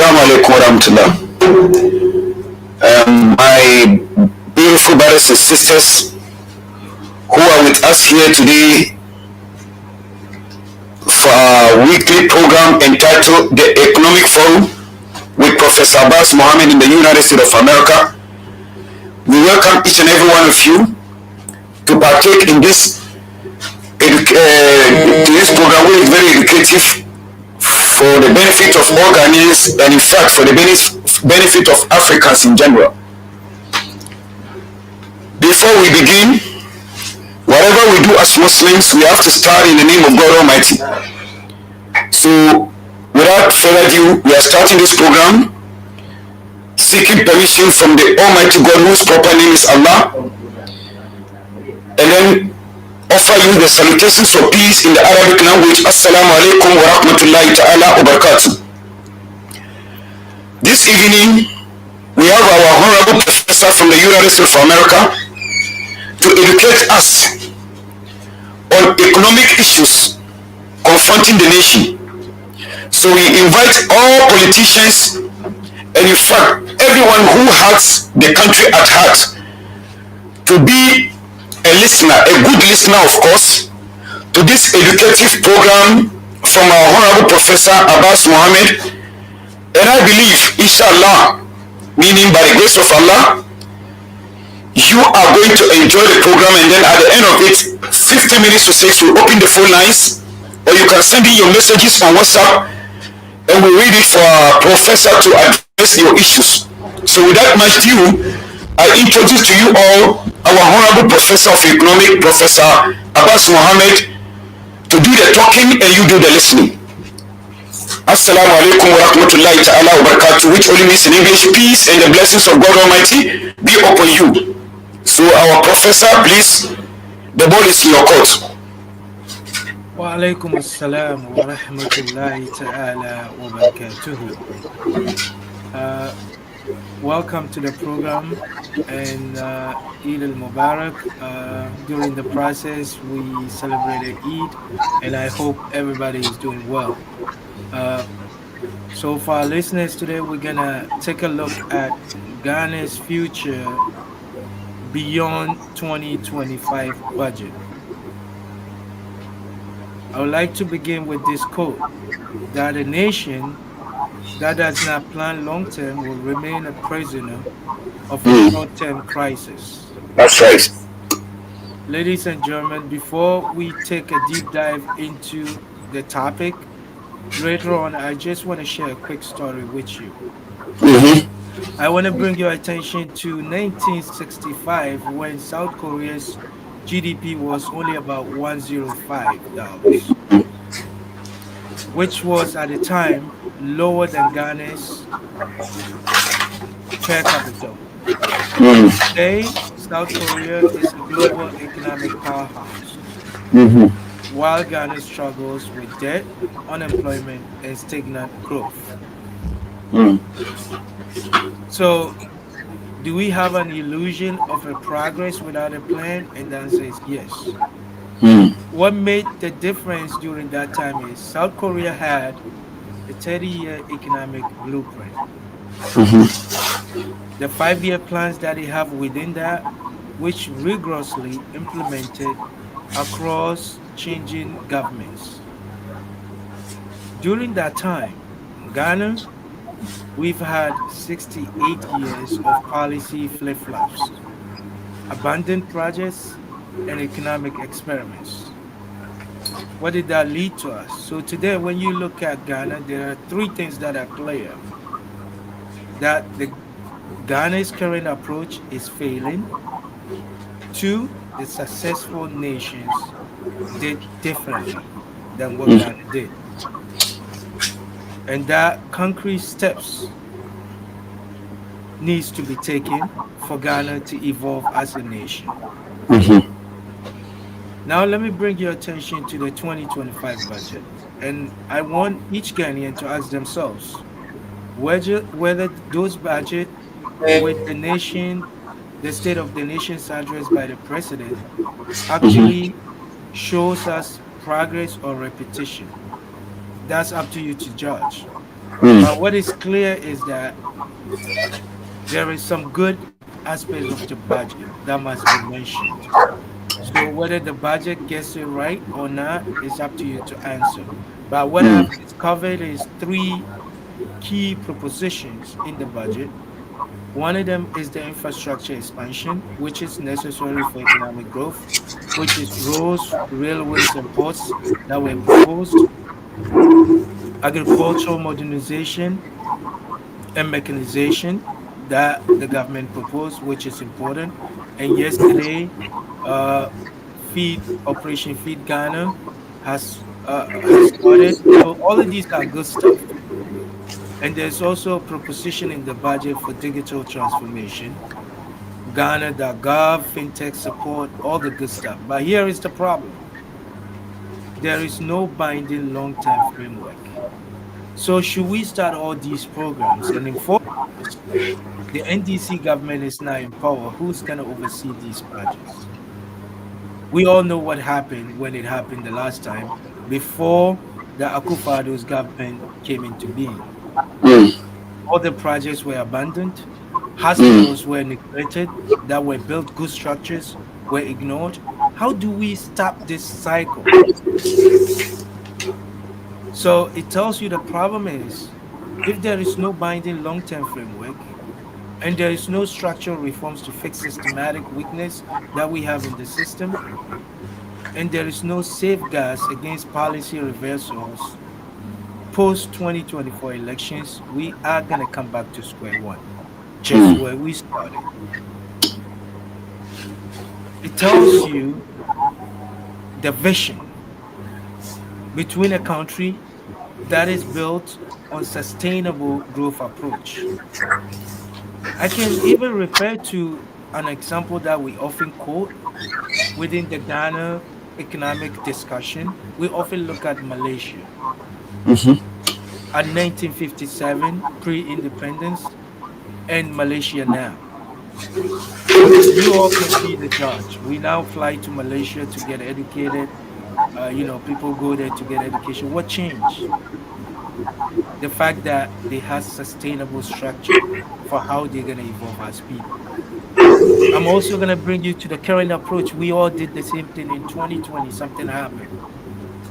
Assalamu alaikum warahmatullah. My beautiful brothers and sisters who are with us here today for our weekly program entitled The Economic Forum with Professor Abbas Mohammed in the United States of America. We welcome each and every one of you to partake in this program, which is very educative for the benefit of all Ghanaians and in fact for the benefit of Africans in general. Before we begin, whatever we do as Muslims, we have to start in the name of God Almighty. So without further ado, we are starting this program seeking permission from the Almighty God, whose proper name is Allah, and then offer you the salutations of peace in the Arabic language. Assalamu alaikum wa rahmatullahi ta'ala wa barakatuh. This evening, we have our honorable professor from the United States of America to educate us on economic issues confronting the nation. So we invite all politicians and in fact everyone who has the country at heart to be a listener, a good listener of course, to this educative program from our honorable Professor Abbas Mohammed. And I believe, inshallah, meaning by the grace of Allah, you are going to enjoy the program, and then at the end of it, 50 minutes to 6, we'll open the phone lines, or you can send in your messages on WhatsApp, and we'll read it for our professor to address your issues. So without much ado, I introduce to you all our honorable Professor of Economics, Professor Abbas Mohammed, to do the talking and you do the listening. Assalamu alaikum wa rahmatullahi ta'ala wa barakatuh, which only means in English, peace and the blessings of God Almighty be upon you. So our professor, please, the ball is in your court. Wa alaikum assalam wa rahmatullahi ta'ala wa barakatuh. Welcome to the program, and Eid al-Mubarak. During the process, we celebrated Eid, and I hope everybody is doing well. So for our listeners today, we're gonna take a look at Ghana's future beyond 2025 budget. I would like to begin with this quote, that a nation that does not plan long-term will remain a prisoner of a short-term crisis. That's right. Ladies and gentlemen, before we take a deep dive into the topic, later on, I just want to share a quick story with you. I want to bring your attention to 1965, when South Korea's GDP was only about $105, which was at the time lower than Ghana's per capita. Today, South Korea is a global economic powerhouse, while Ghana struggles with debt, unemployment, and stagnant growth. So, do we have an illusion of a progress without a plan? And the answer is yes. What made the difference during that time is South Korea had a 30-year economic blueprint. The 5-year plans that they have within that, which rigorously implemented across changing governments. During that time, Ghana, we've had 68 years of policy flip-flops, abandoned projects, and economic experiments. What did that lead to us? So today, when you look at Ghana, there are 3 things that are clear. That the Ghana's current approach is failing. 2, the successful nations did differently than what Ghana did. And that concrete steps needs to be taken for Ghana to evolve as a nation. Now let me bring your attention to the 2025 budget. And I want each Ghanaian to ask themselves whether those budget with the nation, the state of the nation's address by the president, actually shows us progress or repetition. That's up to you to judge. But what is clear is that there is some good aspects of the budget that must be mentioned. So whether the budget gets it right or not is up to you to answer. But what I've discovered is three key propositions in the budget. One of them is the infrastructure expansion, which is necessary for economic growth, which is roads, railways, and ports that were proposed, agricultural modernization and mechanization that the government proposed, which is important. And yesterday, uh, Feed Operation Feed Ghana has started. So all of these are good stuff. And there's also a proposition in the budget for digital transformation, Ghana.gov, fintech support, all the good stuff. But here is the problem: there is no binding long-term framework. So should we start all these programs and in 4 years, the NDC government is now in power? Who's going to oversee these projects? We all know what happened when it happened the last time before the Akufo-Addo's government came into being. All the projects were abandoned, hospitals were neglected, that were built, good structures were ignored. How do we stop this cycle? So it tells you the problem is if there is no binding long term framework and there is no structural reforms to fix systematic weakness that we have in the system, and there is no safeguards against policy reversals post 2024 elections, we are going to come back to square one, just where we started. It tells you the vision between a country that is built on sustainable growth approach. I can even refer to an example that we often quote within the Ghana economic discussion. We often look at Malaysia. At 1957, pre-independence, and Malaysia now. You all can be the judge. We now fly to Malaysia to get educated. People go there to get education. What changed? The fact that they have sustainable structure for how they're going to evolve as people. I'm also going to bring you to the current approach. We all did the same thing in 2020. Something happened.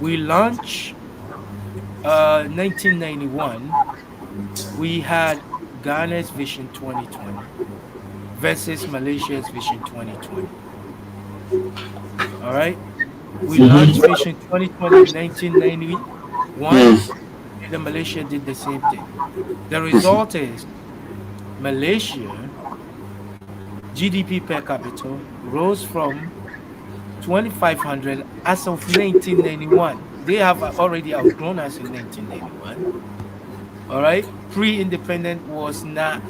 We launched 1991. We had Ghana's Vision 2020 versus Malaysia's Vision 2020. All right. We launched Vision 2020 in 1991, and then Malaysia did the same thing. The result is Malaysia GDP per capita rose from 2,500 as of 1991. They have already outgrown us in 1991. All right. Pre-independent was not.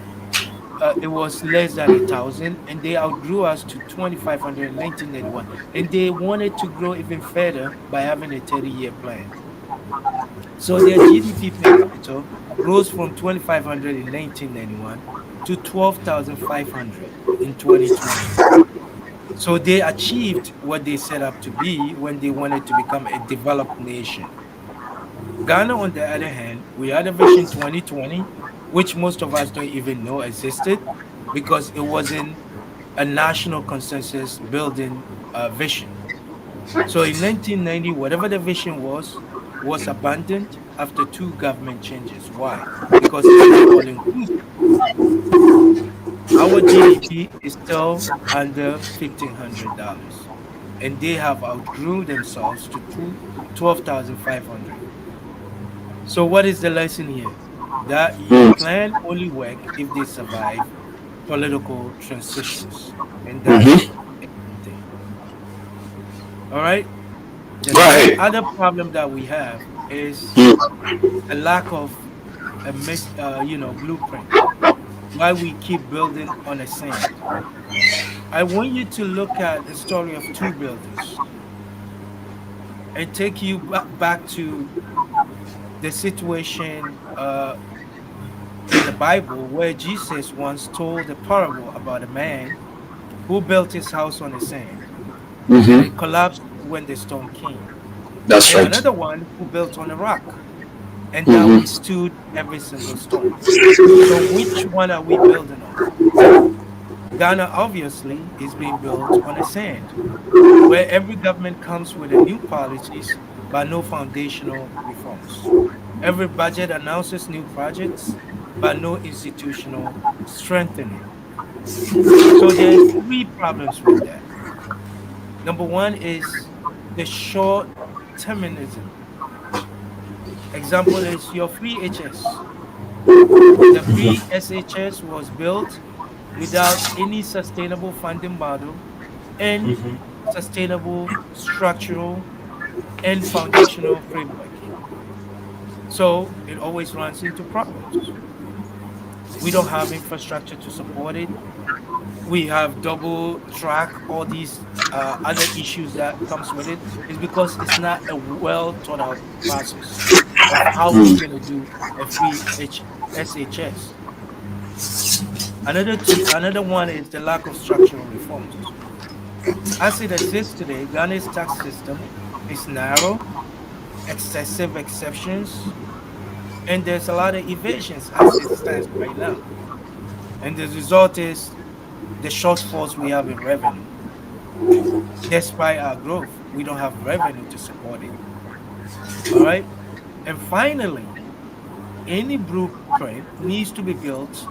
It was less than 1,000, and they outgrew us to 2,500 in 1991. And they wanted to grow even further by having a 30-year plan. So their GDP per capita rose from 2,500 in 1991 to 12,500 in 2020. So they achieved what they set up to be when they wanted to become a developed nation. Ghana, on the other hand, we had a Vision 2020, which most of us don't even know existed because it wasn't a national consensus building vision. So in 1990, whatever the vision was abandoned after two government changes. Why? Because it's not all inclusive. Our GDP is still under $1,500, and they have outgrew themselves to 12,500. So what is the lesson here? That your plan only work if they survive political transitions, and that's everything. All right. The Right. other problem that we have is a lack of blueprint. Why we keep building on a sand. I want you to look at the story of two builders and take you back to the situation in the Bible where Jesus once told a parable about a man who built his house on the sand and it collapsed when the storm came, That's and right. another one who built on a rock. and that withstood every single storm. So which one are we building on? Ghana obviously is being built on a sand, where every government comes with a new policies but no foundational reforms. Every budget announces new projects but no institutional strengthening. So there's three problems with that. Number one is the short terminism. Example is your free HS. The free SHS was built without any sustainable funding model and sustainable structural and foundational framework. So it always runs into problems. We don't have infrastructure to support it. We have double track, all these other issues that comes with it is because it's not a well thought out process of how we're going to do a SHS. Another one is the lack of structural reforms. As it exists today, Ghana's tax system is narrow, excessive exceptions, and there's a lot of evasions as it stands right now. And the result is the shortfalls we have in revenue. Despite our growth, we don't have revenue to support it. All right. And finally, any blueprint needs to be built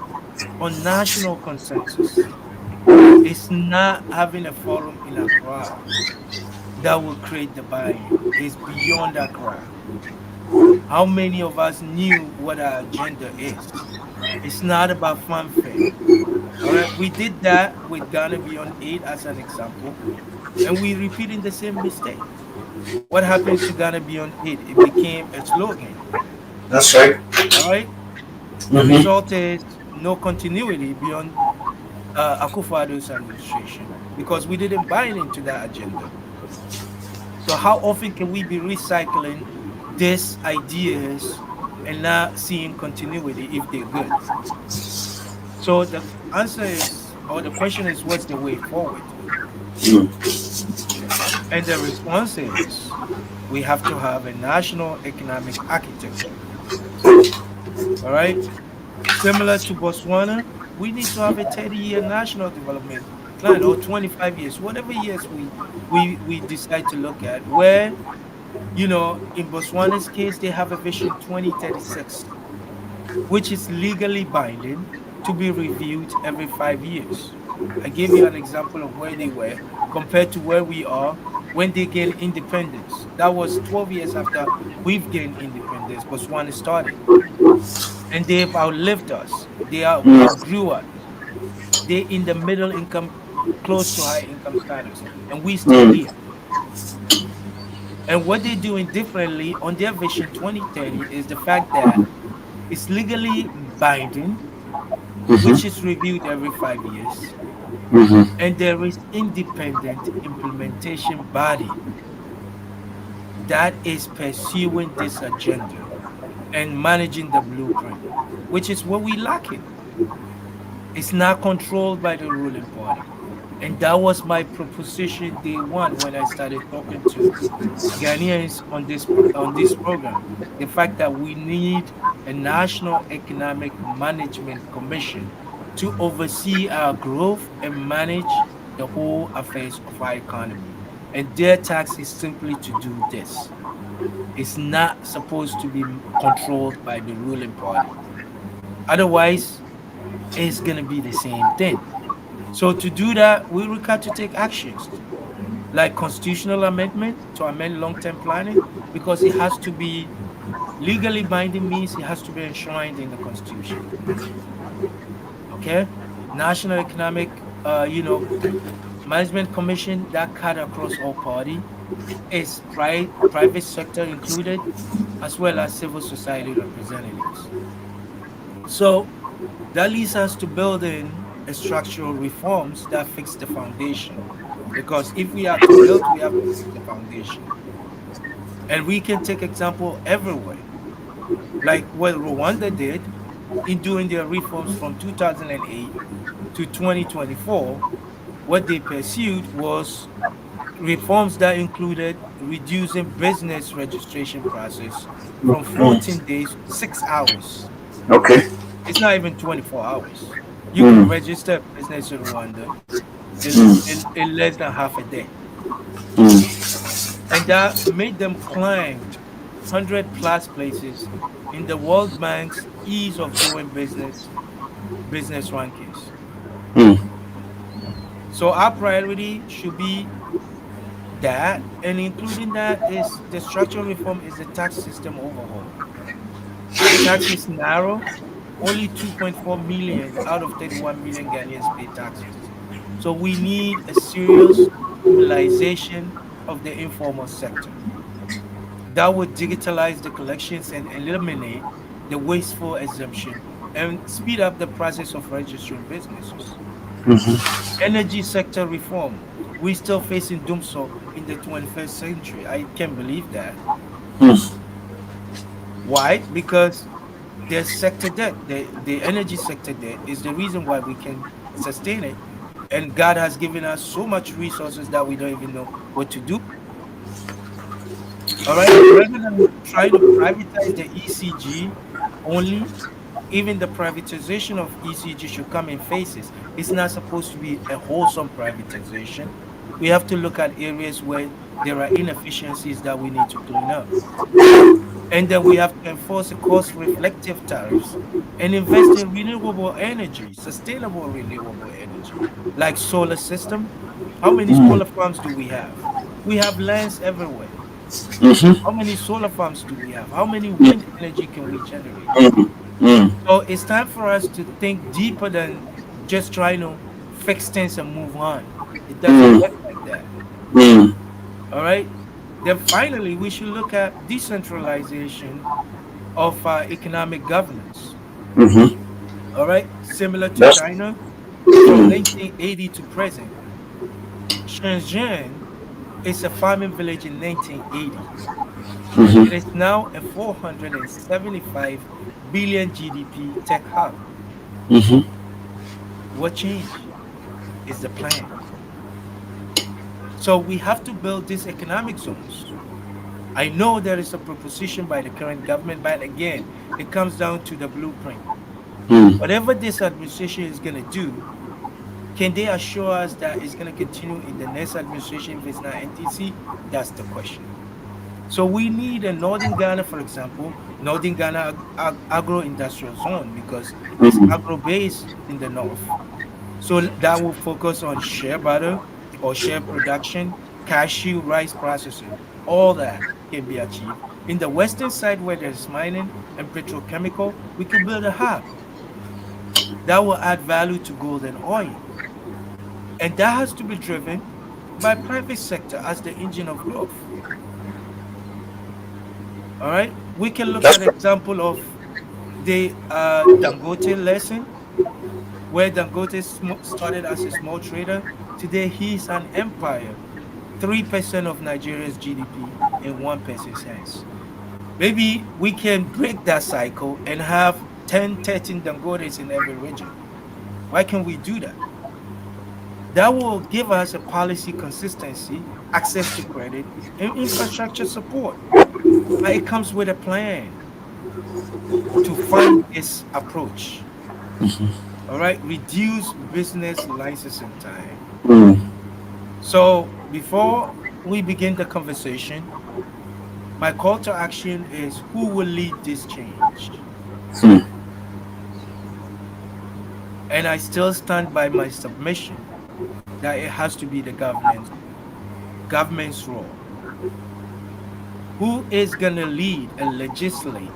on national consensus. It's not having a forum in Accra that will create the buy-in. It's beyond Accra. How many of us knew what our agenda is? It's not about fanfare. All right. We did that with Ghana Beyond Aid as an example, and we repeating the same mistake. What happened to Ghana Beyond Aid? It became a slogan. That's right. All right. The result is no continuity beyond Akufo-Addo's administration because we didn't buy into that agenda. So how often can we be recycling these ideas and not seeing continuity if they're good? So the answer is, or the question is, what's the way forward? And the response is, we have to have a national economic architecture. All right. Similar to Botswana, we need to have a 30-year national development plan or 25 years, whatever years we decide to look at, where, in Botswana's case, they have a vision 2036, which is legally binding to be reviewed every 5 years. I gave you an example of where they were compared to where we are when they gained independence. That was 12 years after we've gained independence, Botswana started. And they've outlived us. They outgrew us. They're in the middle income, close to high income status, and we still here. And what they're doing differently on their Vision 2030 is the fact that it's legally binding, which is reviewed every 5 years, and there is independent implementation body that is pursuing this agenda and managing the blueprint, which is what we lack in. It's not controlled by the ruling party. And that was my proposition day one when I started talking to Ghanaians on this program. The fact that we need a National Economic Management Commission to oversee our growth and manage the whole affairs of our economy. And their task is simply to do this. It's not supposed to be controlled by the ruling party. Otherwise, it's going to be the same thing. So to do that, we require to take actions like constitutional amendment to amend long-term planning because it has to be legally binding, means it has to be enshrined in the constitution. Okay? National Economic, Management Commission that cut across all party is private sector included, as well as civil society representatives. So that leads us to building a structural reforms that fix the foundation. Because if we are to build, we have to fix the foundation. And we can take example everywhere. Like what Rwanda did in doing their reforms from 2008 to 2024, what they pursued was reforms that included reducing business registration process from 14 days, 6 hours. Okay. It's not even 24 hours. You can Mm. register a business in Rwanda Mm. in less than half a day. Mm. And that made them climbed 100 plus places in the World Bank's ease of doing business rankings. Mm. So our priority should be that, and including that is the structural reform is the tax system overhaul. The tax is narrow. Only 2.4 million out of 31 million Ghanaians pay taxes. So we need a serious mobilization of the informal sector that would digitalize the collections and eliminate the wasteful exemption and speed up the process of registering businesses. Energy sector reform. We still facing doomsday in the 21st century. I can't believe that. Mm. Why? Because the sector debt, the energy sector debt is the reason why we can sustain it. And God has given us so much resources that we don't even know what to do. All right. Rather than trying to privatize the ECG only, even the privatization of ECG should come in phases. It's not supposed to be a wholesome privatization. We have to look at areas where there are inefficiencies that we need to clean up. And then we have to enforce a cost reflective tariffs and invest in renewable energy, sustainable renewable energy, like solar system. How many Mm. solar farms do we have? We have lands everywhere. Mm-hmm. How many solar farms do we have? How many wind energy can we generate? Mm. Mm. So it's time for us to think deeper than just trying to fix things and move on. It doesn't Mm. work like that. Mm. All right. Then finally, we should look at decentralization of economic governance. Mm-hmm. All right. Similar to That's. China, from Mm. 1980 to present, Shenzhen is a farming village in 1980. It Mm-hmm. is now a 475 billion GDP tech hub. Mm-hmm. What changed is the plan. So we have to build these economic zones. I know there is a proposition by the current government, but again, it comes down to the blueprint. Mm. Whatever this administration is going to do, can they assure us that it's going to continue in the next administration if it's not NTC? That's the question. So we need a Northern Ghana, for example, Northern Ghana agro-industrial zone because it's Mm. agro-based in the north. So that will focus on shea butter or shea production, cashew, rice processing. All that can be achieved. In the western side where there's mining and petrochemical, we can build a hub that will add value to gold and oil. And that has to be driven by private sector as the engine of growth. All right. We can look That's. at example of the Dangote lesson, where Dangote started as a small trader. Today he's an empire. 3% of Nigeria's GDP in one person's hands. Maybe we can break that cycle and have 10, 13 Dangotes in every region. Why can we do that? That will give us a policy consistency, access to credit, and infrastructure support. But it comes with a plan to fund this approach. All right, reduce business licensing time. Mm. So before we begin the conversation, my call to action is who will lead this change? Mm. And I still stand by my submission that it has to be the government's role. Who is going to lead and legislate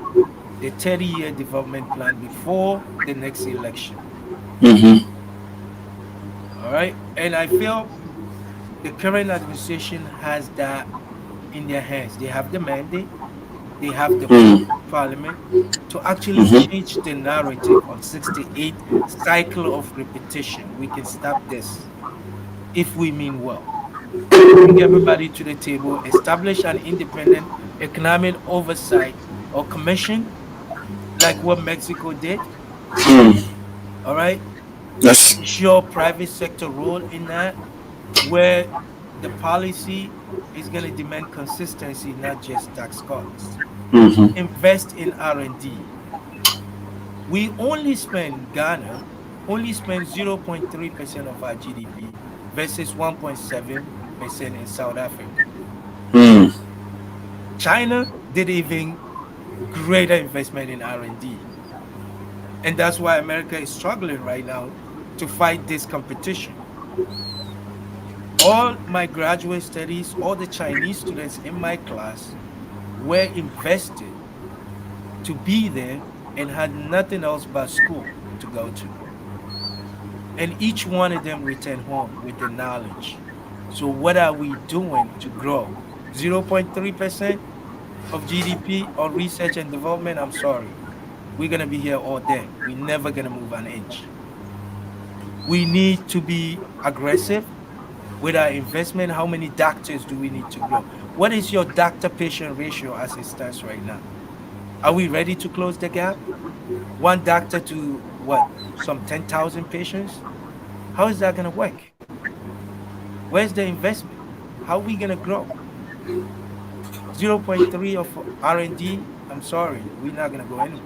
the 30-year development plan before the next election? Mm-hmm. All right. And I feel the current administration has that in their hands. They have the mandate, they have the Mm. pull from parliament to actually Mm-hmm. change the narrative on 68 cycle of repetition. We can stop this if we mean well. Bring everybody to the table, establish an independent economic oversight or commission like what Mexico did. Mm. All right. Yes. Ensure private sector role in that, where the policy is going to demand consistency, not just tax cuts. Mm-hmm. Invest in R&D. We only spend, Ghana only spends 0.3% of our GDP versus 1.7% in South Africa. Mm. China did even greater investment in R&D. And that's why America is struggling right now to fight this competition. All my graduate studies, all the Chinese students in my class were invested to be there and had nothing else but school to go to. And each one of them returned home with the knowledge. So what are we doing to grow? 0.3% of GDP on research and development? I'm sorry. We're going to be here all day. We're never going to move an inch. We need to be aggressive with our investment. How many doctors do we need to grow? What is your doctor-patient ratio as it stands right now? Are we ready to close the gap? One doctor to what? Some 10,000 patients? How is that going to work? Where's the investment? How are we going to grow? 0.3 of R&D? I'm sorry, we're not going to go anywhere.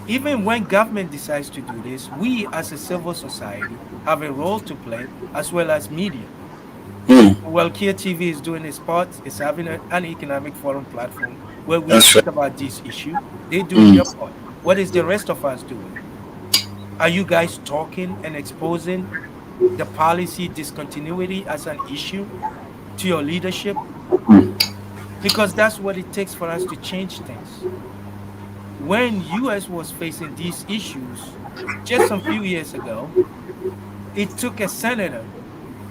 Even when government decides to do this, we as a civil society have a role to play, as well as media. Mm. Well, Kia TV is doing its part. It's having an economic forum platform where we That's speak right. about this issue. They do their Mm. part. What is the rest of us doing? Are you guys talking and exposing the policy discontinuity as an issue to your leadership? Because that's what it takes for us to change things. When US was facing these issues just some few years ago, it took a senator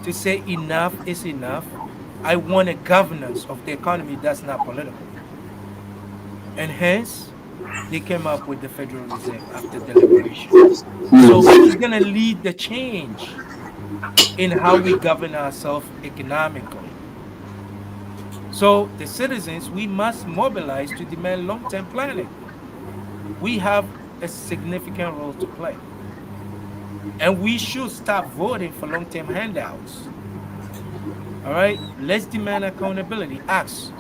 to say enough is enough. I want a governance of the economy that's not political. And hence, they came up with the Federal Reserve after deliberation. So who's going to lead the change in how we govern ourselves economically? So the citizens, we must mobilize to demand long-term planning. We have a significant role to play. And we should stop voting for long-term handouts. All right, let's demand accountability. Ask,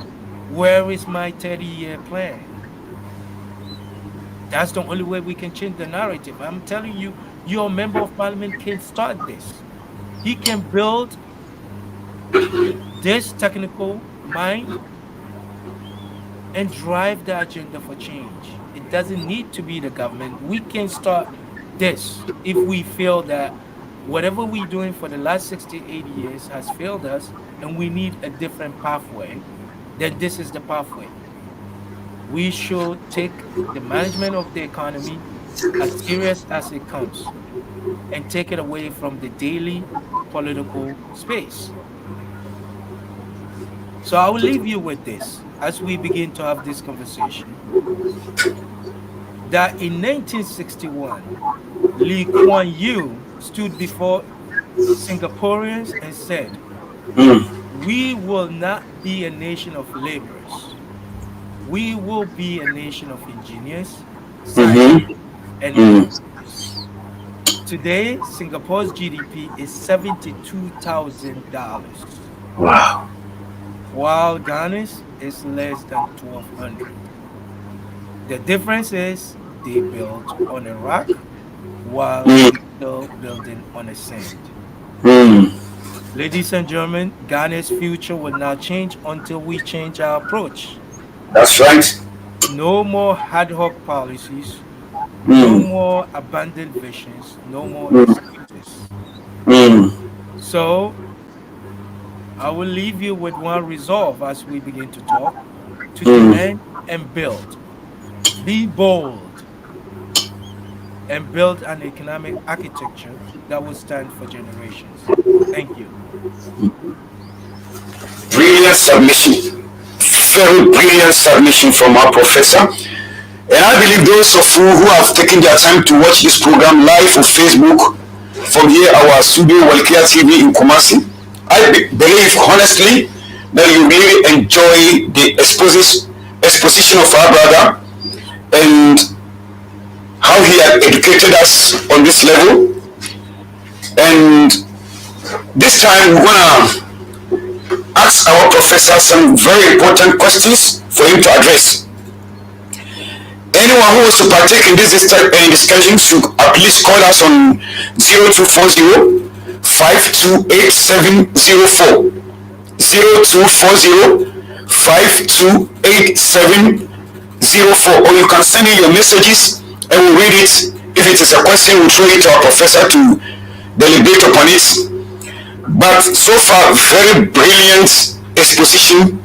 where is my 30-year plan? That's the only way we can change the narrative. I'm telling you, your member of parliament can start this. He can build this technical mind and drive the agenda for change. It doesn't need to be the government. We can start this if we feel that whatever we're doing for the last 68 years has failed us and we need a different pathway, then this is the pathway. We should take the management of the economy as serious as it comes and take it away from the daily political space. So I will leave you with this as we begin to have this conversation, that in 1961, Lee Kuan Yew stood before Singaporeans and said, Mm. we will not be a nation of laborers. We will be a nation of engineers, scientists, Mm-hmm. and Mm. innovators. Today, Singapore's GDP is $72,000, Wow. while Ghana's is less than 1,200. The difference is they built on a rock while Mm. we still building on a sand. Mm. Ladies and gentlemen, Ghana's future will not change until we change our approach. That's right. No more ad hoc policies, no Mm. more abandoned visions, no more Mm. excuses. Mm. So I will leave you with one resolve as we begin to talk: to Mm. demand and build. Be bold and build an economic architecture that will stand for generations. Thank you. Brilliant submission. Very brilliant submission from our professor. And I believe those of you who have taken their time to watch this program live on Facebook from here, our studio, Walkia TV in Kumasi, I believe honestly that you really enjoy the exposition of our brother and how he had educated us on this level. And This time we're gonna ask our professor some very important questions for him to address. Anyone who wants to partake in this discussion should at least call us on 0240 528704. 0240 528704, or you can send in your messages and we'll read it. If it is a question, we'll throw it to our professor to deliberate upon it. But so far, very brilliant exposition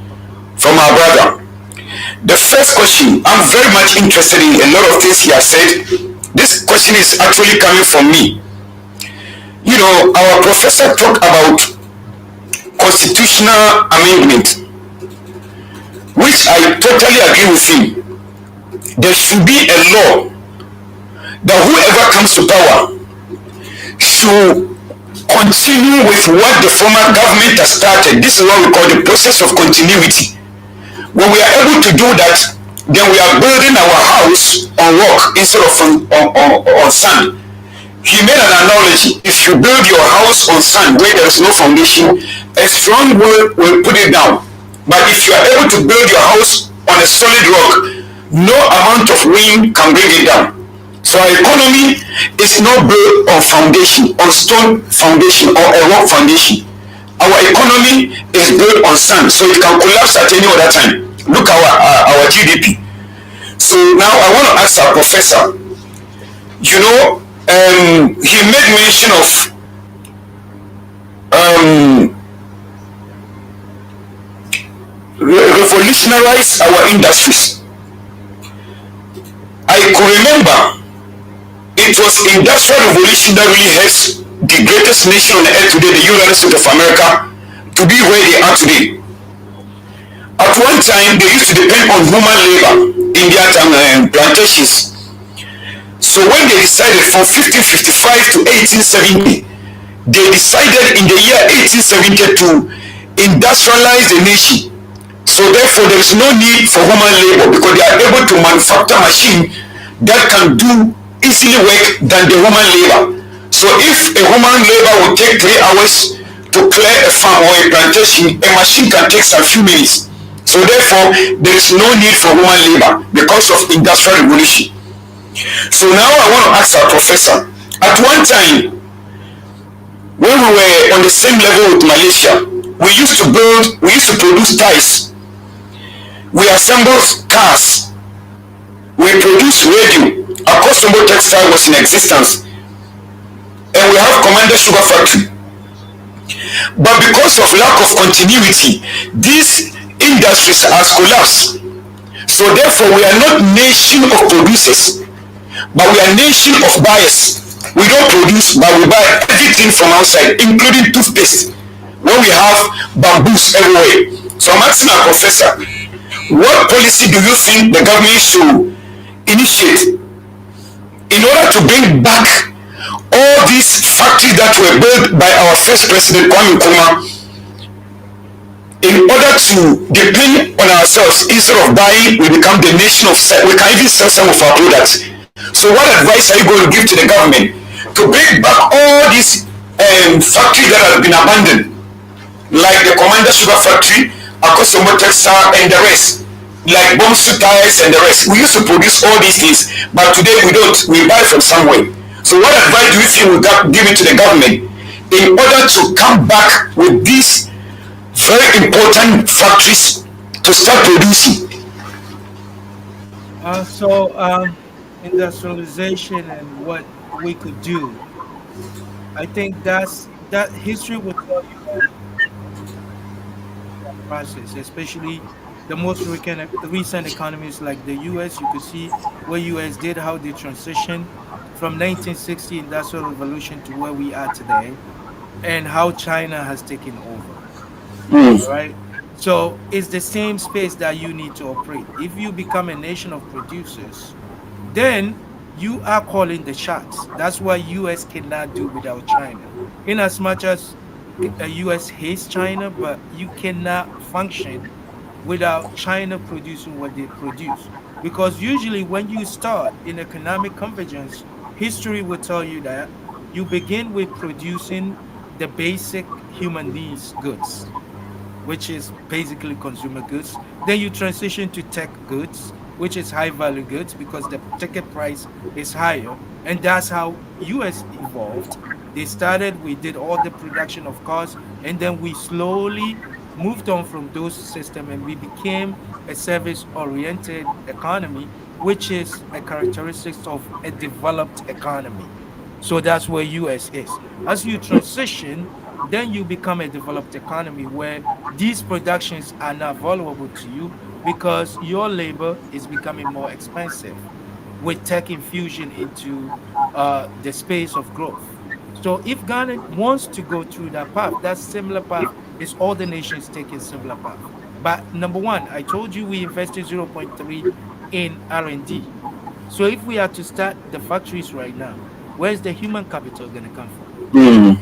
from our brother. The first question, I'm very much interested in a lot of things he has said. This question is actually coming from me. You know, our professor talked about constitutional amendment, which I totally agree with him. There should be a law that whoever comes to power should continue with what the former government has started. This is what we call the process of continuity. When we are able to do that, then we are building our house on rock instead of on sand. He made an analogy. If you build your house on sand where there is no foundation, a strong wind will put it down. But if you are able to build your house on a solid rock, no amount of wind can bring it down. So our economy is not built on foundation, on stone foundation or a rock foundation. Our economy is built on sand, so it can collapse at any other time. Look at our GDP. So now I want to ask our professor. You know, he made mention of revolutionize our industries. I could remember it was industrial revolution that really helps the greatest nation on the earth today, the United States of America, to be where they are today. At one time, they used to depend on human labor in their plantations. So when they decided from 1555 to 1870, they decided in the year 1870 to industrialize the nation. So therefore, there is no need for human labor because they are able to manufacture machines that can do easily work than the human labor. So if a human labor will take 3 hours to clear a farm or a plantation, a machine can take a few minutes. So therefore, there is no need for human labor because of industrial revolution. So now I want to ask our professor. At one time, when we were on the same level with Malaysia, we used to produce ties. We assembled cars. We produced radio. Akosombo Textile was in existence. And we have Commander Sugar Factory. But because of lack of continuity, these industries has collapsed. So therefore, we are not nation of producers, but we are nation of buyers. We don't produce, but we buy everything from outside, including toothpaste, when we have bamboos everywhere. So I'm asking our professor, what policy do you think the government should initiate in order to bring back all these factories that were built by our first president, Kwame Nkrumah, in order to depend on ourselves instead of buying? We become the nation of we can even sell some of our products. So what advice are you going to give to the government to bring back all these factories that have been abandoned, like the Commander Sugar Factory, Akosombo Textile, and the rest, like Bomsu Tires and the rest? We used to produce all these things, but today we don't. We buy from somewhere. So what advice do you think we got given to the government in order to come back with these very important factories to start producing? Industrialization and what we could do. I think that history will tell you that process, especially the most recent economies like the U.S. You could see what U.S. did, how they transitioned from 1960 industrial revolution to where we are today, and how China has taken over. Right? So it's the same space that you need to operate. If you become a nation of producers, then you are calling the shots. That's why US cannot do without China. In as much as US hates China, but you cannot function without China producing what they produce. Because usually when you start in economic convergence, history will tell you that you begin with producing the basic human needs goods, which is basically consumer goods. Then you transition to tech goods, which is high value goods because the ticket price is higher. And that's how US evolved. They started, we did all the production of cars, and then we slowly moved on from those systems and we became a service oriented economy, which is a characteristic of a developed economy. So that's where US is. As you transition, then you become a developed economy where these productions are not valuable to you because your labor is becoming more expensive with tech infusion into the space of growth. So if Ghana wants to go through that path, that similar path is all the nations taking similar path. But number one, I told you we invested 0.3 in R&D. So if we are to start the factories right now, where's the human capital going to come from? mm,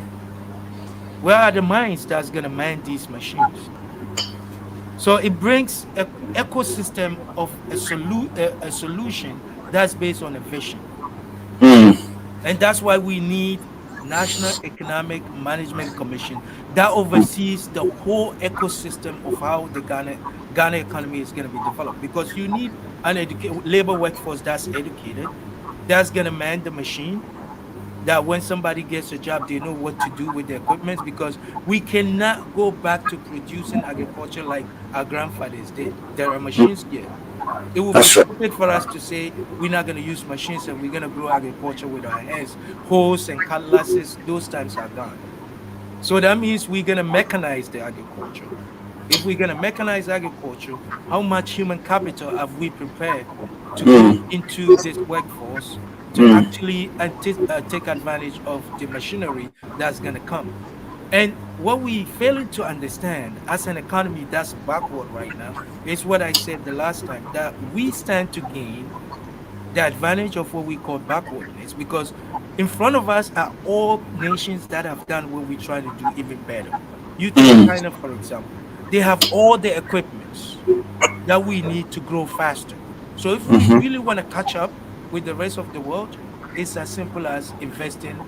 Where are the minds that's going to man these machines? So it brings an ecosystem of a solution that's based on a vision. mm. And that's why we need National Economic Management Commission that oversees the whole ecosystem of how the Ghana economy is going to be developed. Because you need an labor workforce that's educated, that's going to man the machine, that when somebody gets a job, they know what to do with the equipment because we cannot go back to producing agriculture like our grandfathers did. There are machines here. It would be That's right. stupid for us to say we're not going to use machines and we're going to grow agriculture with our hands. Hoes and cutlasses, those times are gone. So that means we're going to mechanize the agriculture. If we're going to mechanize agriculture, how much human capital have we prepared to go Mm, into this workforce to mm, actually take advantage of the machinery that's going to come? And what we failing to understand as an economy that's backward right now is what I said the last time, that we stand to gain the advantage of what we call backwardness because in front of us are all nations that have done what we're trying to do even better. You take mm, China, for example, they have all the equipments that we need to grow faster. So if we mhm, really want to catch up with the rest of the world, it's as simple as investing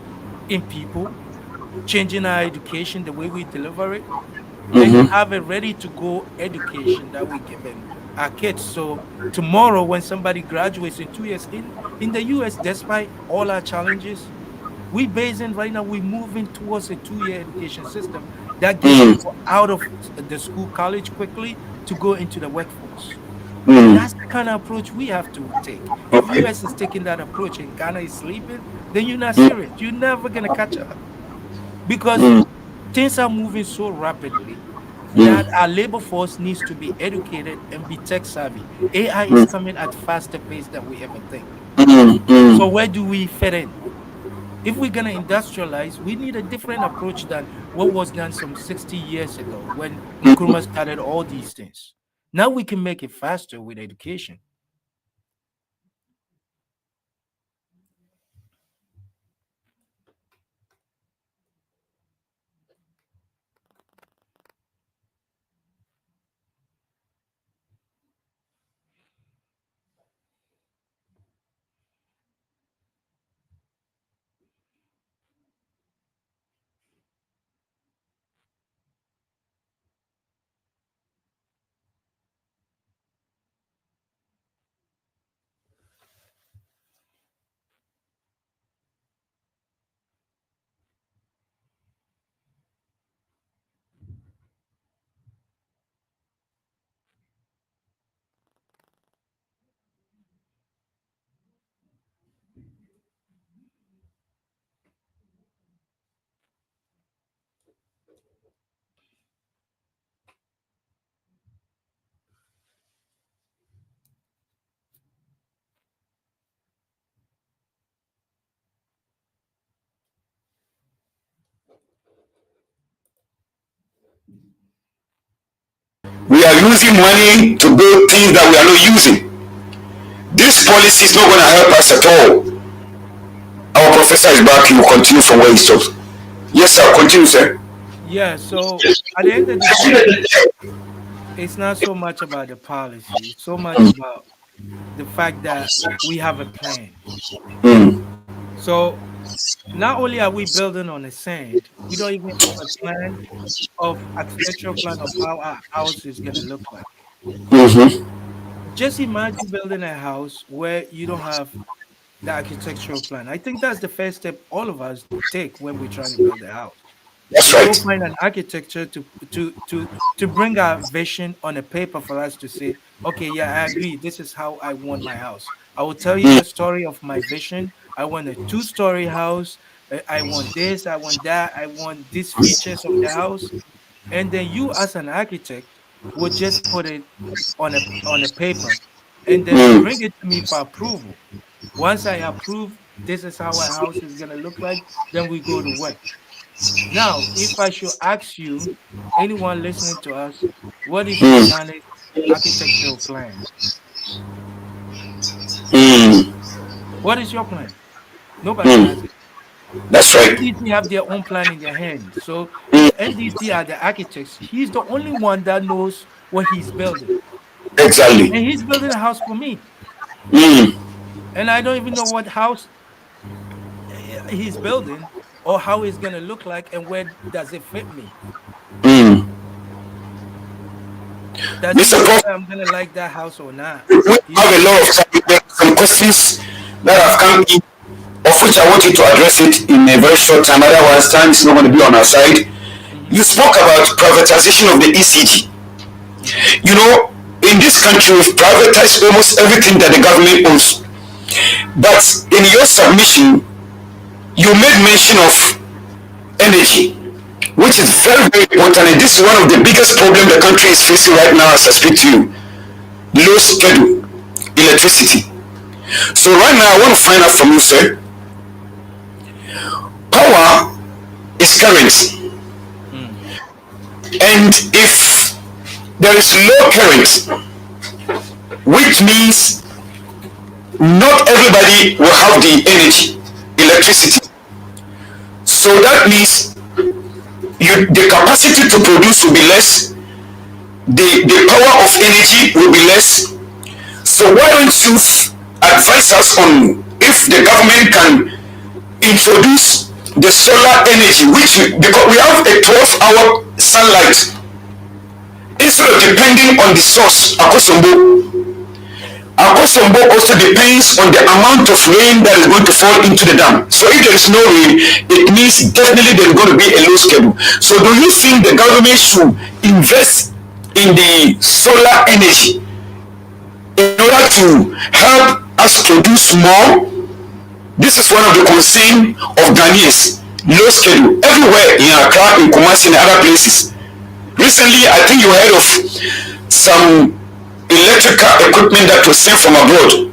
in people, changing our education, the way we deliver it, and mhm, have a ready to go education that we giving our kids. So tomorrow, when somebody graduates in 2 years in the US, despite all our challenges, we basing right now, we're moving towards a 2 year education system that get mm, people out of the school college quickly to go into the workforce. And mm. that's the kind of approach we have to take. If Okay. US is taking that approach and Ghana is sleeping, then you're not Mm, serious. You're never gonna catch up because mm, things are moving so rapidly that mm, our labor force needs to be educated and be tech savvy. AI is mm, coming at faster pace than we ever think. mm, So mm. where do we fit in? If we're gonna industrialize, we need a different approach than what was done some 60 years ago when Nkrumah started all these things. Now we can make it faster with education. We are using money to build things that we are not using. This policy is not going to help us at all. Our professor is back. He will continue from where he stopped. Yes, sir. Continue, sir. Yeah, so at the end of the day, it's not so much about the policy, it's so much about the fact that we have a plan. Mm, So not only are we building on the sand, we don't even have a plan of architectural plan of how our house is gonna look like. Mm-hmm. Just imagine building a house where you don't have the architectural plan. I think that's the first step all of us take when we're trying to build a house. That's We go right. find an architecture to bring our vision on a paper for us to say, okay, yeah, I agree. This is how I want my house. I will tell you Mm, the story of my vision. I want a two-story house. I want this. I want that. I want these features of the house. And then you, as an architect, would just put it on a paper, and then mm, bring it to me for approval. Once I approve, this is how a house is gonna look like. Then we go to work. Now, if I should ask you, anyone listening to us, what is mm, Ghana's architectural plan? mm, What is your plan? Nobody has mm. it. That's right. NDC have their own plan in their hand. So if Mm, NDC are the architects, he's the only one that knows what he's building. exactly. And he's building a house for me. Mm, And I don't even know what house he's building or how it's gonna look like and where does it fit me. mm. Does he Mr. know Prof, whether I'm gonna like that house or not? we He have a doesn't lot know. of time. There are some questions that have come in, of which I want you to address it in a very short time. Otherwise, time is not going to be on our side. Hmm. You spoke about privatization of the ECG. Hmm. You know, in this country, we've privatized almost everything that the government owns. But in your submission, you made mention of energy, which is very, very important. And this is one of the biggest problems the country is facing right now as I speak to you. Low schedule electricity. So right now, I want to find out from you, sir. Power is current, Mm. and if there is low current, which means not everybody will have the energy, electricity. So that means the capacity to produce will be less, the power of energy will be less. So why don't you advise us on if the government can introduce the solar energy, which because we have a 12-hour sunlight, instead of depending on the source, Akosombo also depends on the amount of rain that is going to fall into the dam. So if there is no rain, it means definitely there is going to be a low schedule. So do you think the government should invest in the solar energy in order to help us produce more? This is one of the concerns of Ghanaians. Low schedule everywhere in Accra, in Kumasi, and other places. Recently, I think you heard of some electrical equipment that was sent from abroad,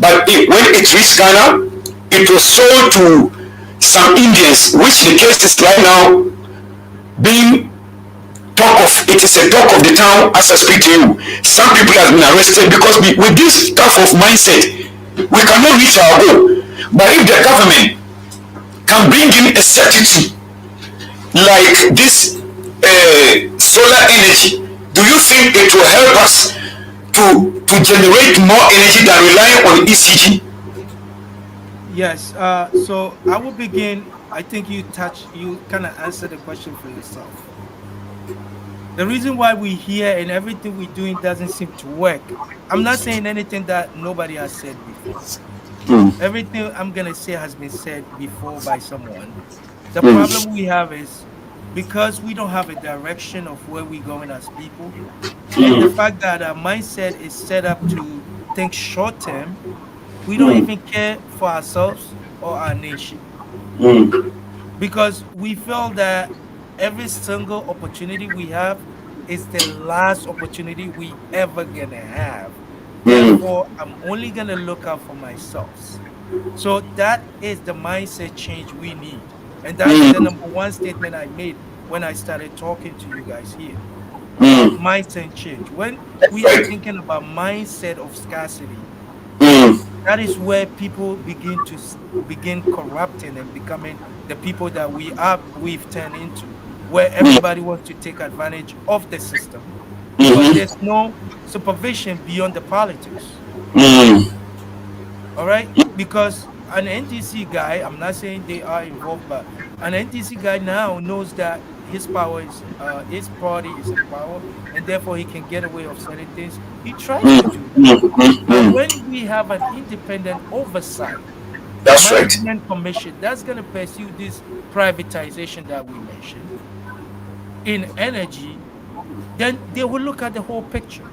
but when it reached Ghana, it was sold to some Indians, which the case is right now being talk of. It is a talk of the town as I speak to you. Some people have been arrested because with this type of mindset, we cannot reach our goal. But if the government can bring in a certitude like this solar energy, do you think it will help us to generate more energy than relying on ECG? Yes. So I will begin. I think you kind of answered the question for yourself. The reason why we here and everything we're doing doesn't seem to work. I'm not saying anything that nobody has said before. Mm, Everything I'm gonna say has been said before by someone. The mm, problem we have is because we don't have a direction of where we're going as people, and the mm, fact that our mindset is set up to think short term, we don't mm, even care for ourselves or our nation mm, because we feel that every single opportunity we have is the last opportunity we ever gonna have. mm, Therefore, I'm only gonna look out for myself. So that is the mindset change we need. And that's the mm. number one statement I made when I started talking to you guys here about Mm. mindset change. When That's we are right. thinking about mindset of scarcity, Mm, that is where people begin to begin corrupting and becoming the people that we've turned into, where mm, everybody wants to take advantage of the system because mm-hmm, there's no supervision beyond the politics. mm, All right, because an NDC guy, I'm not saying they are involved, but an NDC guy now knows that his party is in power, and therefore he can get away of certain things. He tries to do that. But when we have an independent oversight, a That's right. management commission that's going to pursue this privatization that we mentioned in energy, then they will look at the whole picture.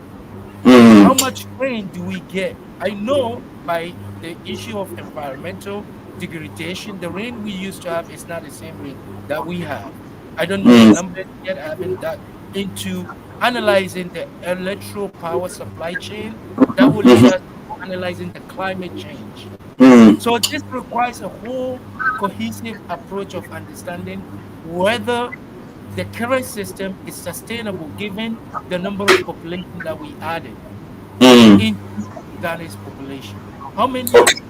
How much rain do we get? I know by the issue of environmental degradation, the rain we used to have is not the same rain that we have. I don't know the numbers yet. I haven't dug into analyzing the electro power supply chain that will lead us to analyzing the climate change. So this requires a whole cohesive approach of understanding whether the current system is sustainable given the number of population that we added into Ghana's population. How many, Okay.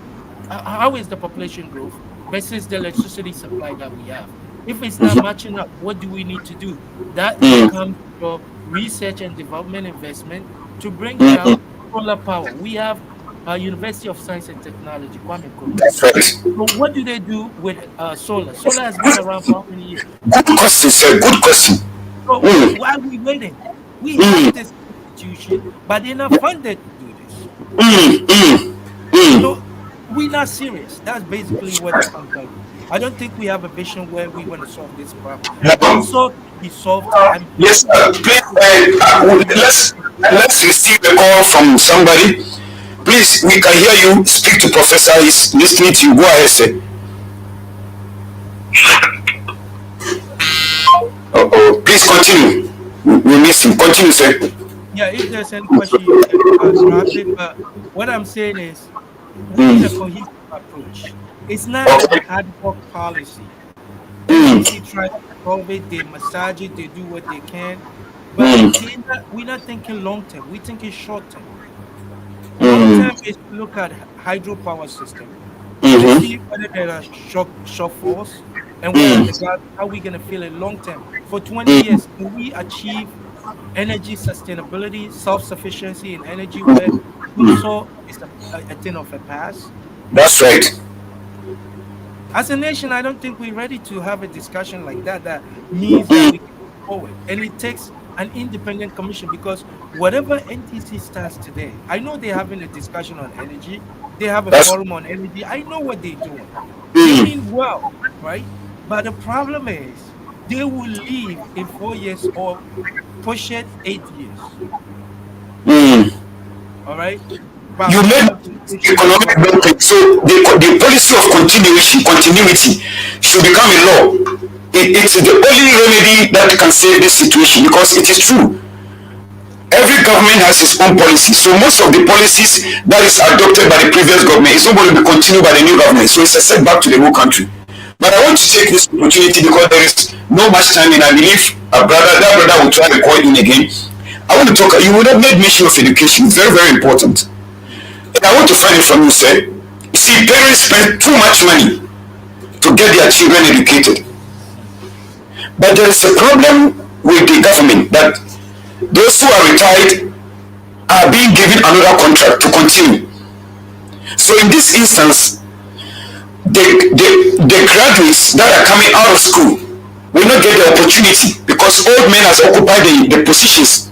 how is the population growth versus the electricity supply that we have? If it's not matching up, what do we need to do? That becomes your research and development investment to bring about solar power. We have University of Science and Technology, Kwame Nkrumah. That's right. So what do they do with solar? Solar has been around for how many years? Good question, sir. Good question. So why are we waiting? We have this institution, but they're not funded to do this. So we're not serious. That's basically what it comes down to. I don't think we have a vision where we want to solve this problem. Also, be solved. Yes, please. Let's receive a call from somebody. Please, we can hear you. Speak to Professor. He's listening to you. Go ahead, sir. Oh, please continue. We miss him. Continue, sir. Yeah, if there's any question, you can drop it. But what I'm saying is, we need a cohesive approach. It's not an ad hoc policy. NDC tries to solve it, they massage it, they do what they can. But we're not thinking long term, we're thinking short term. Long term is to look at hydropower system to see whether there are shortfalls and how we're going to feel it long term. For 20 years, can we achieve energy sustainability, self-sufficiency in energy where we saw it's a thing of a past? That's right. As a nation, I don't think we're ready to have a discussion like that. That means that we can move forward. And it takes an independent commission because whatever NTC stands today, I know they're having a discussion on energy. They have a forum on energy. I know what they're doing. They mean well, right? But the problem is they will leave in 4 years or push it 8 years. All right? But You made economic development, so the policy of continuity should become a law. It's the only remedy that can save this situation because it is true. Every government has its own policy, so most of the policies that is adopted by the previous government is not going to be continued by the new government, so it's a setback to the whole country. But I want to take this opportunity because there is no much time, and I believe that brother will try to call in again. I want to talk. You would have made mention of education, very very important. And I want to find it from you, sir. You see, parents spend too much money to get their children educated, but there is a problem with the government that those who are retired are being given another contract to continue. So in this instance, the graduates that are coming out of school will not get the opportunity because old men has occupied the positions.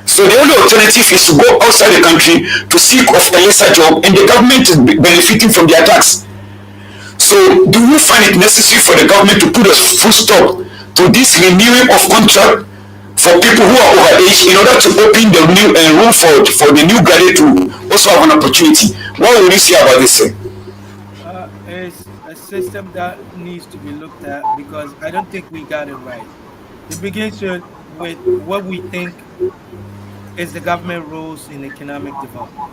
So the only alternative is to go outside the country to seek of a lesser job, and the government is benefiting from their tax. So do you find it necessary for the government to put a full stop to this renewing of contract for people who are overage in order to open the new room for the new graduate to also have an opportunity? What will you say about this, sir? It's a system that needs to be looked at because I don't think we got it right. It begins with what we think is the government roles in economic development.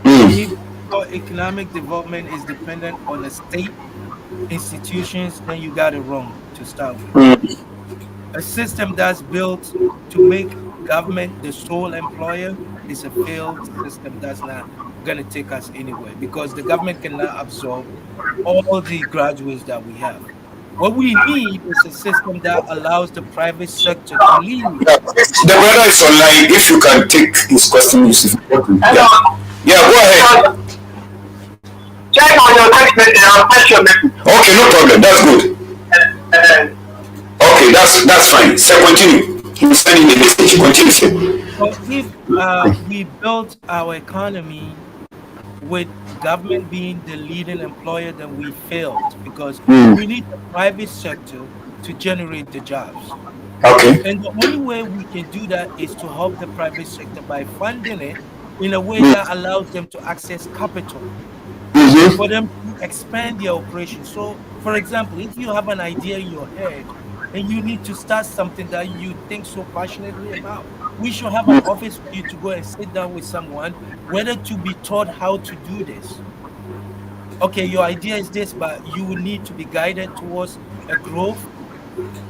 If economic development is dependent on the state institutions, then you got it wrong to start with. A system that's built to make government the sole employer is a failed system that's not going to take us anywhere because the government cannot absorb all the graduates that we have. What we need is a system that allows the private sector to lead. The brother is online. If you can take his question, Yusuf. Yeah, go ahead. check on your text message. I'll send you a message. Okay, no problem. That's good. Okay, that's fine. So continue. He's sending the message. Continue, sir. So if we built our economy with government being the leading employer, then we failed, because we need the private sector to generate the jobs. Okay. And the only way we can do that is to help the private sector by funding it in a way that allows them to access capital for them to expand their operation. So, for example, if you have an idea in your head and you need to start something that you think so passionately about, we should have an office for you to go and sit down with someone, whether to be taught how to do this. Okay, your idea is this, but you will need to be guided towards a growth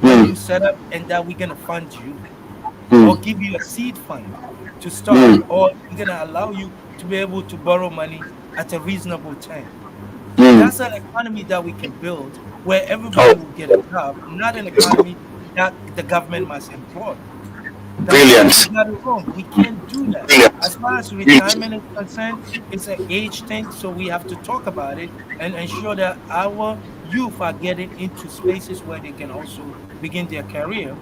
that you set up, and that we're going to fund you or give you a seed fund to start, or we're going to allow you to be able to borrow money at a reasonable time. That's an economy that we can build where everybody will get a job, not an economy that the government must employ. Brilliant. We can't do that. As far as retirement is concerned, it's an age thing, so we have to talk about it and ensure that our youth are getting into spaces where they can also begin their career,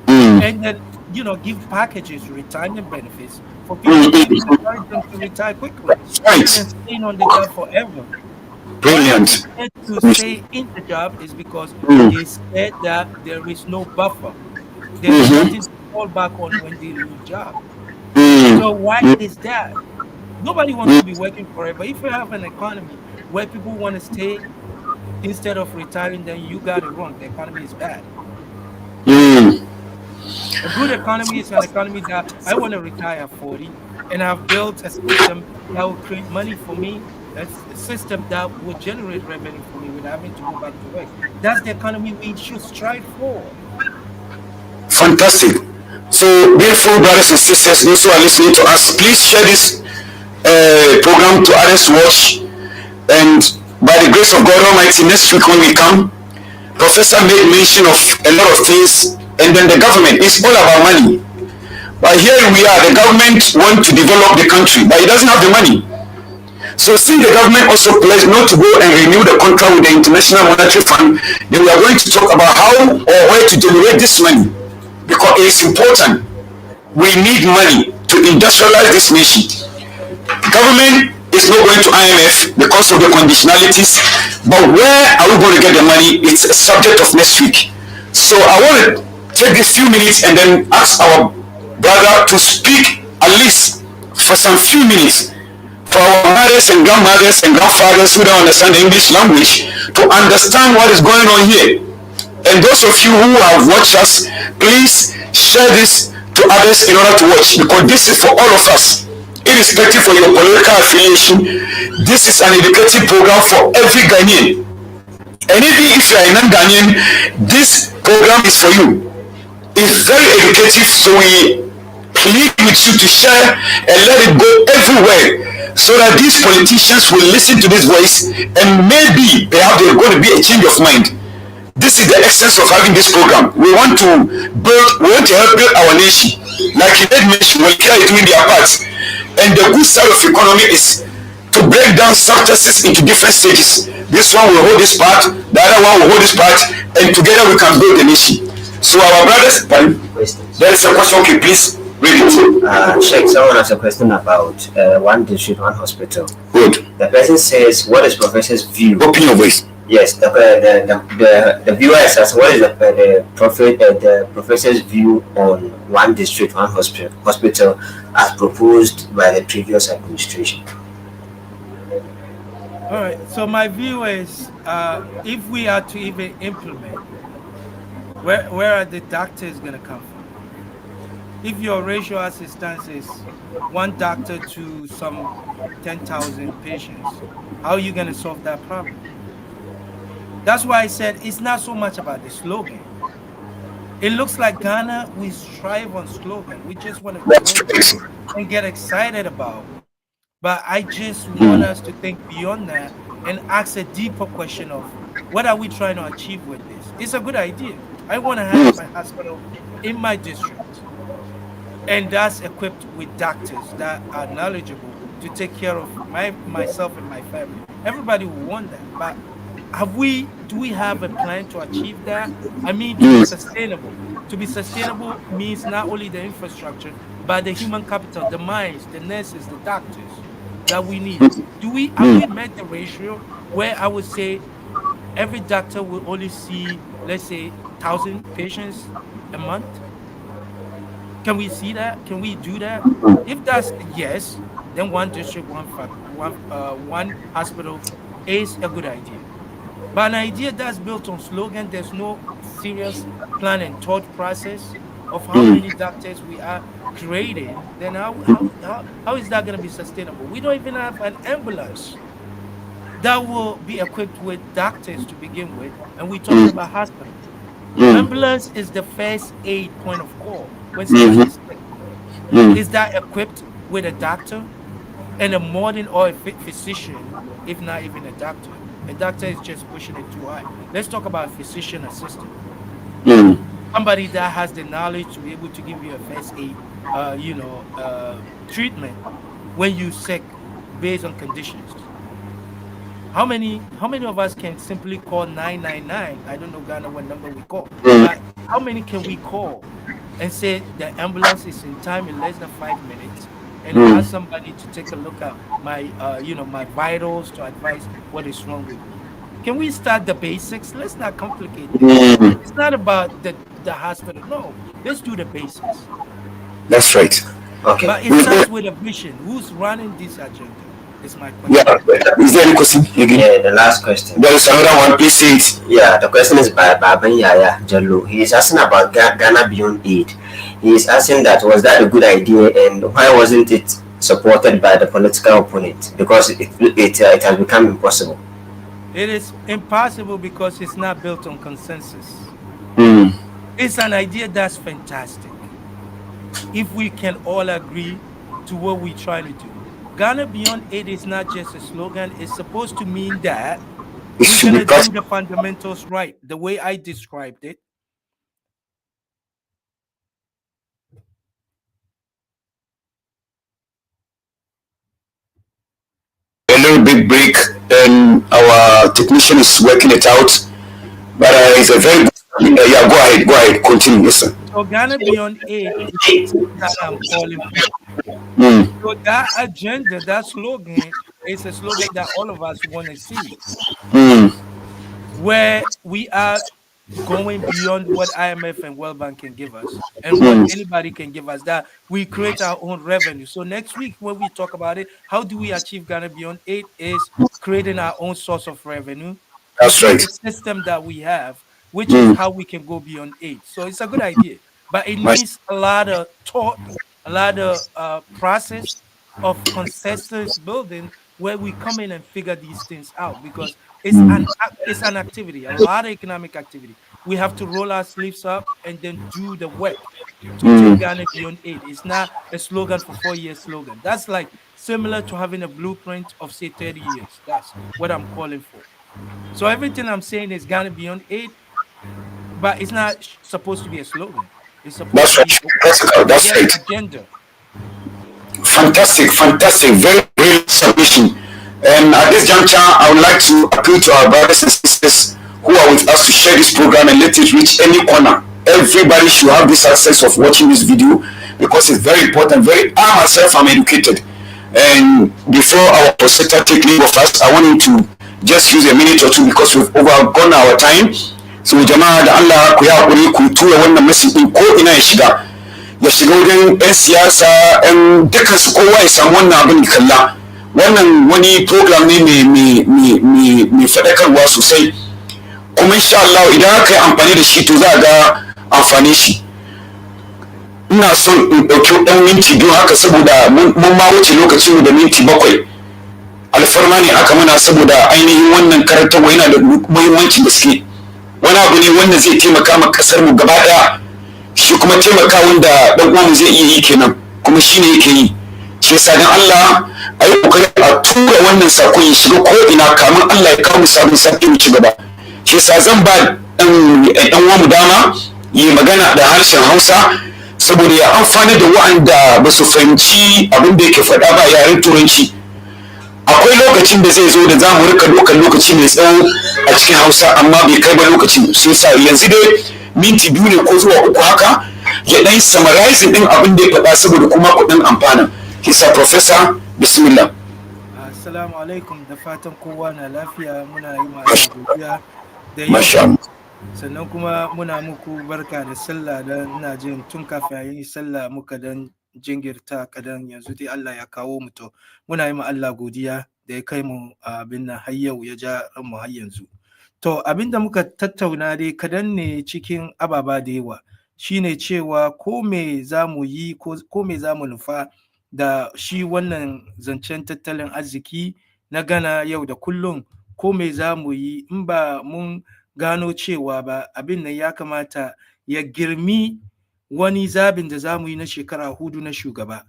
and then, you know, give packages, retirement benefits for people to encourage them to retire quickly rather than staying on the job forever. Brilliant. To stay in the job is because they said that there is no buffer. There is nothing to fall back on when they lose job. So why is that? Nobody wants to be working forever. If you have an economy where people want to stay instead of retiring, then you got it wrong. The economy is bad. A good economy is an economy that I want to retire at 40, and I've built a system that will create money for me. That's a system that will generate revenue for me without having to go back to work. That's the economy we should strive for. Fantastic. So, beautiful brothers and sisters, those who are listening to us, please share this program to others to watch. And by the grace of God Almighty, next week when we come, Professor made mention of a lot of things, and then the government is all about money. But here we are, the government wants to develop the country, but it doesn't have the money. So since the government also pledged not to go and renew the contract with the International Monetary Fund, then we are going to talk about how or where to generate this money, because it is important. We need money to industrialize this nation. Government is not going to IMF because of the conditionalities, but where are we going to get the money? It's a subject of next week. So I want to take these few minutes and then ask our brother to speak at least for some few minutes for our mothers and grandmothers and grandfathers who don't understand the English language to understand what is going on here. And those of you who have watched us, please share this to others in order to watch, because this is for all of us, irrespective of your political affiliation. This is an educative program for every Ghanaian. And even if you are a non-Ghanaian, this program is for you. It's very educative, so we plead with you to share and let it go everywhere, so that these politicians will listen to this voice, and maybe perhaps there's going to be a change of mind. This is the essence of having this program. We want to help build our nation. Like you did mention, we are doing their parts. And the good side of economy is to break down substances into different stages. This one will hold this part, the other one will hold this part, and together we can build the nation. So our brothers, there is a question, okay, please read it. Sheikh, someone has a question about one district, one hospital. Good. The person says, what is Professor's view? Open your voice. Yes, the viewer asks, what is the Professor's view on one district, one hospital as proposed by the previous administration? All right, so my view is, if we are to even implement, where are the doctors going to come from? If your ratio assistance is one doctor to some 10,000 patients, how are you going to solve that problem? That's why I said it's not so much about the slogan. It looks like Ghana, we strive on slogan. We just want to and get excited about. But I just want us to think beyond that and ask a deeper question of what are we trying to achieve with this? It's a good idea. I want to have my hospital in my district, and that's equipped with doctors that are knowledgeable to take care of myself and my family. Everybody will want that, but do we have a plan to achieve that? I mean, to be sustainable. To be sustainable means not only the infrastructure, but the human capital, the minds, the nurses, the doctors that we need. Have we met the ratio where I would say every doctor will only see, let's say, 1,000 patients a month? Can we see that? Can we do that? If that's yes, then one district, one hospital is a good idea. But an idea that's built on slogan, there's no serious plan and thought process of how many doctors we are creating, then how is that going to be sustainable? We don't even have an ambulance that will be equipped with doctors to begin with, and we're talking about hospitals. Ambulance is the first aid point of call when somebody is sick. Is that equipped with a doctor and a modern or a physician, if not even a doctor? A doctor is just pushing it too high. Let's talk about physician assistant. Somebody that has the knowledge to be able to give you a first aid, treatment when you're sick based on conditions. How many of us can simply call 999? I don't know, Ghana, what number we call. But how many can we call and say the ambulance is in time in less than 5 minutes, and ask somebody to take a look at my my vitals to advise what is wrong with me? Can we start the basics? Let's not complicate it. It's not about the hospital. No, let's do the basics. That's right. Okay. But it starts with a vision. Who's running this agenda? Is my question. Yeah. Is there any question again? Yeah, the last question. There is another one. Please say it. Yeah, the question is by Babanyaya Jallo. He is asking about Ghana Beyond Aid. He is asking that was that a good idea, and why wasn't it supported by the political opponent? Because it has become impossible. It is impossible because it's not built on consensus. It's an idea that's fantastic. If we can all agree to what we're trying to do. Ghana Beyond Aid is not just a slogan. It's supposed to mean that we're going to do the fundamentals right, the way I described it. A little bit break, and our technician is working it out. But it's a very good. Yeah, go ahead, continue, yes, sir. So Ghana Beyond Aid is that I'm calling for. So that agenda, that slogan, is a slogan that all of us want to see. Where we are going beyond what IMF and World Bank can give us and what anybody can give us, that we create our own revenue. So next week when we talk about it, how do we achieve Ghana Beyond Aid is creating our own source of revenue. That's right. The system that we have, which is how we can go beyond aid. So it's a good idea, but it needs a lot of thought, a lot of process of consensus building where we come in and figure these things out, because it's an activity, a lot of economic activity. We have to roll our sleeves up and then do the work to take Ghana Beyond Aid. It's not a slogan for 4 years slogan. That's like similar to having a blueprint of say 30 years. That's what I'm calling for. So everything I'm saying is Ghana Beyond Aid, but it's not supposed to be a slogan. It's supposed to be that's right. Agenda. Fantastic, very real submission. And at this juncture, I would like to appeal to our brothers and sisters who are with us to share this program and let it reach any corner. Everybody should have this access of watching this video because it's very important. I myself am educated. And before our presenter take leave of us, I want you to just use a minute or two because we've overgone our time. So jama'a da Allah ku ya hakuri ku tura wannan message din ko ina ya shiga wajen 'yan siyasa, 'yan dukkan su kowa ya samu wannan abin kalla. Wannan wani program ne mai faɗakarwa sosai, kuma insha Allah idan aka yi amfani da shi to za a ga amfani shi. Ina son in ɗauki ɗan minti biyu haka saboda mun ma wuce lokacin da minti 7. Alfarma ne aka mana saboda ainihin wannan karantarwa yana da muhimmanci gaske. Wani abu ne wanda zai taimaka ma kasar mu gaba daya, shi kuma taimaka wanda dan uwan zai iya yi kenan, kuma shine yake yi. Shi yasa dan Allah ayi kokari a tura wannan sako ya shiga ko ina kamun Allah ya kawo mu sabon sako mu ci gaba. Shi yasa zan ba dan uwan mu dama yi magana da harshen Hausa saboda ya amfana da wa'anda ba su fahimci abin da yake faɗa ba yaren Turanci. akwai lokacin da zai zo da za mu rika dokan lokaci mai tsawo a cikin Hausa amma bai kai ba lokacin, sai sa yanzu dai minti 2 ne ko zuwa 3 haka ya dan summarizing din abin da ya faɗa saboda kuma kuɗin amfana. Kisa Professor, bismillah. Assalamu alaikum, da fatan kowa na lafiya. Muna yi masu godiya da yau, sannan kuma muna muku barka da sallah. Dan ina jin tun kafin yi sallah muka dan jingirta kadan, yanzu dai Allah ya kawo mu, to muna yi ma Allah godiya da ya kai mu abin nan har yau, ya ja mu har yanzu. To abin da muka tattauna dai kadan ne cikin ababa da yawa, shine cewa ko me za mu yi ko me za mu nufa da shi wannan zancen tattalin arziki na Ghana yau da kullum, ko me za mu yi in ba mun gano cewa ba abin nan ya kamata ya girmi wani zabin da za mu yi na shekara 4 na shugaba.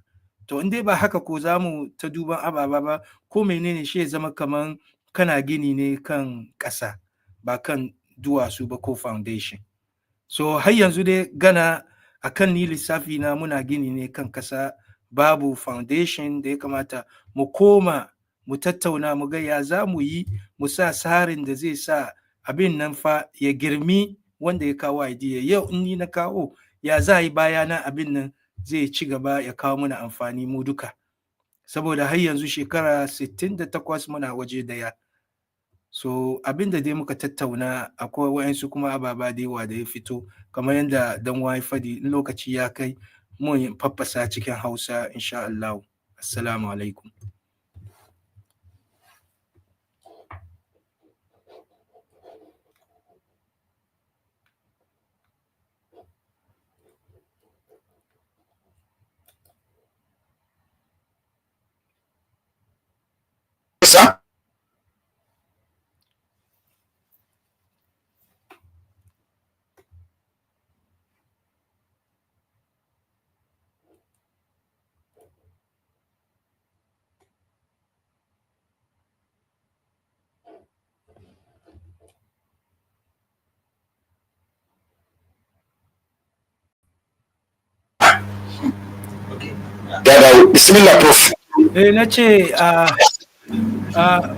To in dai ba haka ko za mu ta duban ababa ba, ko menene shi ya zama kaman kana gini ne kan ƙasa ba kan duwatsu ba ko foundation. So har yanzu dai Ghana akan ni lissafi na muna gini ne kan ƙasa, babu foundation da ya kamata mu koma mu tattauna mu ga ya za mu yi mu sa tsarin da zai sa abin nan fa ya girmi wanda ya kawo idea. Yau in ni na kawo, ya za yi bayana abin nan zai ci gaba ya kawo mana amfani mu duka, saboda har yanzu shekara 68 muna waje daya. So abin da dai muka tattauna, akwai wa'ansu kuma ababa da yawa da ya fito, kamar yadda dan wai fadi, in lokaci ya kai mun faffasa cikin Hausa insha Allah. Assalamu alaikum. Bismillah Prof. Na ce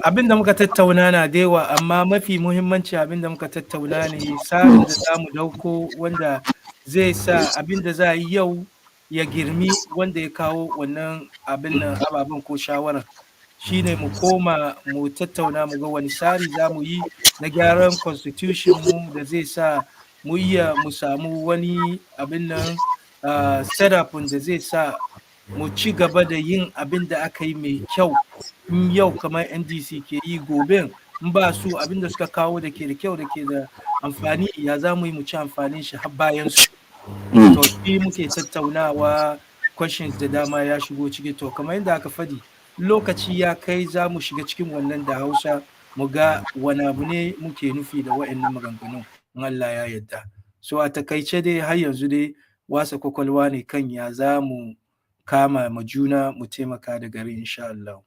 abin da muka tattauna na da yawa, amma mafi muhimmanci abin da muka tattauna ne tsarin da za mu dauko wanda zai sa abin da za a yi yau ya girmi wanda ya kawo wannan abin nan ababen ko shawarar. Shine mu koma mu tattauna mu ga wani tsari za mu yi na gyaran constitution mu da zai sa mu iya mu samu wani abin nan setup da zai sa mu ci gaba da yin abin da aka yi mai kyau. In yau kamar NDC ke yi, gobe in ba su abin da suka kawo da ke da kyau da ke da amfani, ya za mu yi mu ci amfanin shi har bayan su. To shi muke tattaunawa, questions da dama ya shigo ciki. To kamar yadda aka fadi, lokaci ya kai za mu shiga cikin wannan da Hausa mu ga wani abu ne muke nufi da wa'annan maganganun, in Allah ya yarda. So a takaice dai har yanzu dai wasa kwakwalwa ne kan ya za mu kama ma juna mu taimaka da gari insha Allah.